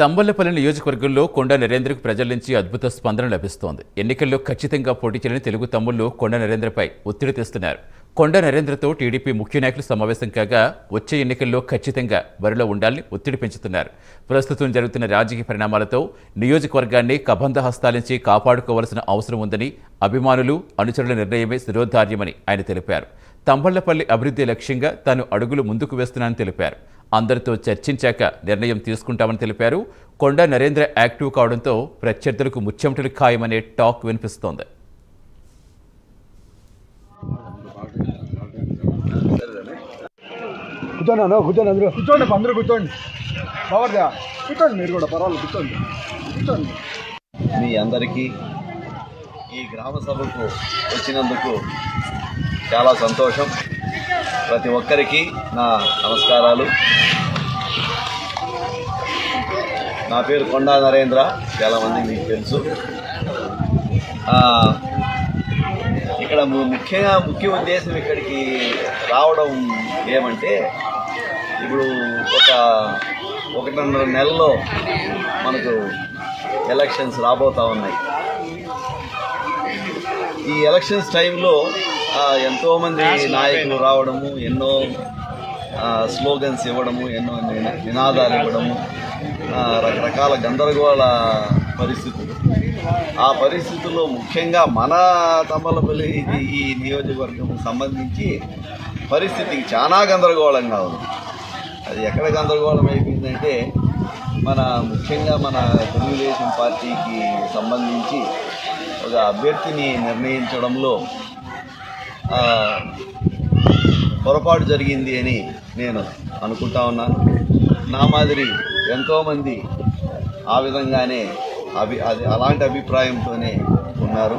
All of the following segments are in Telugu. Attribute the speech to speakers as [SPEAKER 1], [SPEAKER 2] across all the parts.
[SPEAKER 1] తంబళ్లపల్లి నియోజకవర్గంలో కొండ నరేంద్రకు ప్రజల నుంచి అద్భుత స్పందన లభిస్తోంది. ఎన్నికల్లో ఖచ్చితంగా పోటీ చేయని తెలుగు తమ్ముళ్లు కొండ నరేంద్రపై ఒత్తిడి తెస్తున్నారు. కొండ నరేంద్రతో టీడీపీ ముఖ్య నాయకులు సమావేశం కాగా వచ్చే ఎన్నికల్లో ఖచ్చితంగా బరిలో ఉండాలని ఒత్తిడి పెంచుతున్నారు. ప్రస్తుతం జరుగుతున్న రాజకీయ పరిణామాలతో నియోజకవర్గాన్ని కబంధ హస్తాల నుంచి కాపాడుకోవాల్సిన అవసరం ఉందని, అభిమానులు అనుచరుల నిర్ణయమే శిరోధార్యమని ఆయన తెలిపారు. తంబళ్లపల్లి అభివృద్ధి లక్ష్యంగా తాను అడుగులు ముందుకు వేస్తున్నానని తెలిపారు. అందరితో చర్చించాక నిర్ణయం తీసుకుంటామని తెలిపారు. కొండ నరేంద్ర యాక్టివ్ కావడంతో ప్రత్యర్థులకు ముచ్చెమటలు ఖాయమనే టాక్ వినిపిస్తోంది.
[SPEAKER 2] మీ అందరికీ ఈ గ్రామ సభకు వచ్చినందుకు చాలా సంతోషం. ప్రతి ఒక్కరికి నా నమస్కారాలు. నా పేరు కొండా నరేంద్ర, చాలామంది మీకు తెలుసు. ఇక్కడ ముఖ్య ఉద్దేశం ఇక్కడికి రావడం ఏమంటే, ఇప్పుడు ఒకటిన్నర నెలలో మనకు ఎలక్షన్స్ రాబోతూ ఉన్నాయి. ఈ ఎలక్షన్స్ టైంలో ఎంతోమంది నాయకులు రావడము, ఎన్నో స్లోగన్స్ ఇవ్వడము, ఎన్నో నినాదాలు ఇవ్వడము, రకరకాల గందరగోళ పరిస్థితులు. ఆ పరిస్థితుల్లో ముఖ్యంగా మన తంబళ్లపల్లి ఈ నియోజకవర్గం సంబంధించి పరిస్థితికి చాలా గందరగోళంగా ఉంది. అది ఎక్కడ గందరగోళం అయిపోయిందంటే, ముఖ్యంగా మన తెలుగుదేశం పార్టీకి సంబంధించి ఒక అభ్యర్థిని నిర్ణయించడంలో పొరపాటు జరిగింది అని నేను అనుకుంటా ఉన్నాను. నా మాదిరి ఎంతోమంది ఆ విధంగానే అలాంటి అభిప్రాయంతోనే ఉన్నారు.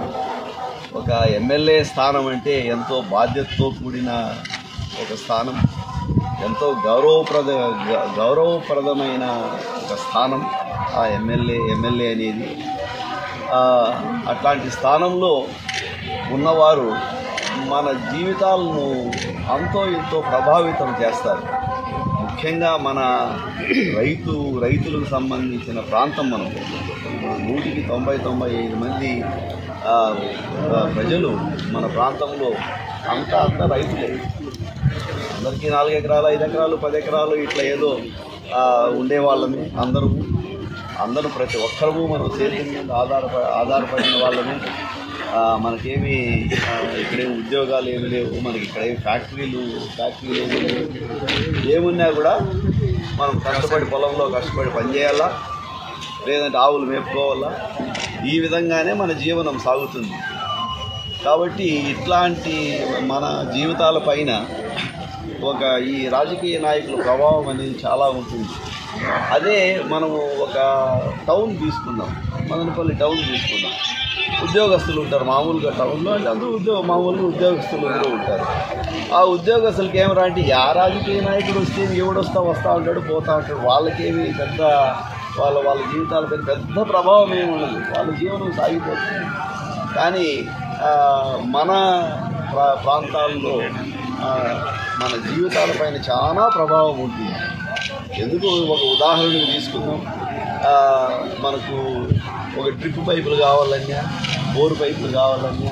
[SPEAKER 2] ఒక ఎమ్మెల్యే స్థానం అంటే ఎంతో బాధ్యతతో కూడిన ఒక స్థానం, ఎంతో గౌరవప్రదమైన ఒక స్థానం ఆ ఎమ్మెల్యే అనేది. అట్లాంటి స్థానంలో ఉన్నవారు మన జీవితాలను అంతో ఎంతో ప్రభావితం చేస్తారు. ముఖ్యంగా మన రైతులకు సంబంధించిన ప్రాంతం. మనం 100కి 95 మంది ప్రజలు మన ప్రాంతంలో అంతా రైతులే. అందరికీ 4 ఎకరాలు, 5 ఎకరాలు, 10 ఎకరాలు ఇట్లా ఏదో ఉండేవాళ్ళమే. అందరూ ప్రతి ఒక్కరము మనం సేద్యం మీద ఆధారపడిన వాళ్ళమే. మనకేమి ఇక్కడేమి ఉద్యోగాలు ఏమి లేవు, మనకి ఇక్కడేమి ఫ్యాక్టరీలు ఏమి లేవు. ఏమున్నా కూడా మనం పొలంలో కష్టపడి పనిచేయాలా, లేదంటే ఆవులు మేపుకోవాలా. ఈ విధంగానే మన జీవనం సాగుతుంది. కాబట్టి ఇట్లాంటి మన జీవితాల పైన ఈ రాజకీయ నాయకుల ప్రభావం అనేది చాలా ఉంటుంది. అదే మనము ఒక టౌన్ తీసుకుందాం, మదనపల్లి టౌన్ తీసుకుందాం. ఉద్యోగస్తులు ఉంటారు మామూలుగా టౌన్లో, అంటే అందరూ మామూలుగా ఉద్యోగస్తులు అందరూ ఉంటారు. ఆ ఉద్యోగస్తులకి ఏమరా అంటే, ఆ రాజకీయ నాయకుడు వస్తే వస్తూ ఉంటాడు, పోతూ ఉంటాడు. వాళ్ళకేమి పెద్ద వాళ్ళ జీవితాలపై పెద్ద ప్రభావం ఏమి ఉండదు, వాళ్ళ జీవనం సాగిపోతుంది. కానీ మన ప్రాంతాల్లో మన జీవితాలపైన చాలా ప్రభావం ఉంటుంది. ఎందుకు ఒక ఉదాహరణకు తీసుకుందాం. మనకు ఒక డ్రిప్ పైపులు కావాలన్నా, బోరు పైపులు కావాలన్నా,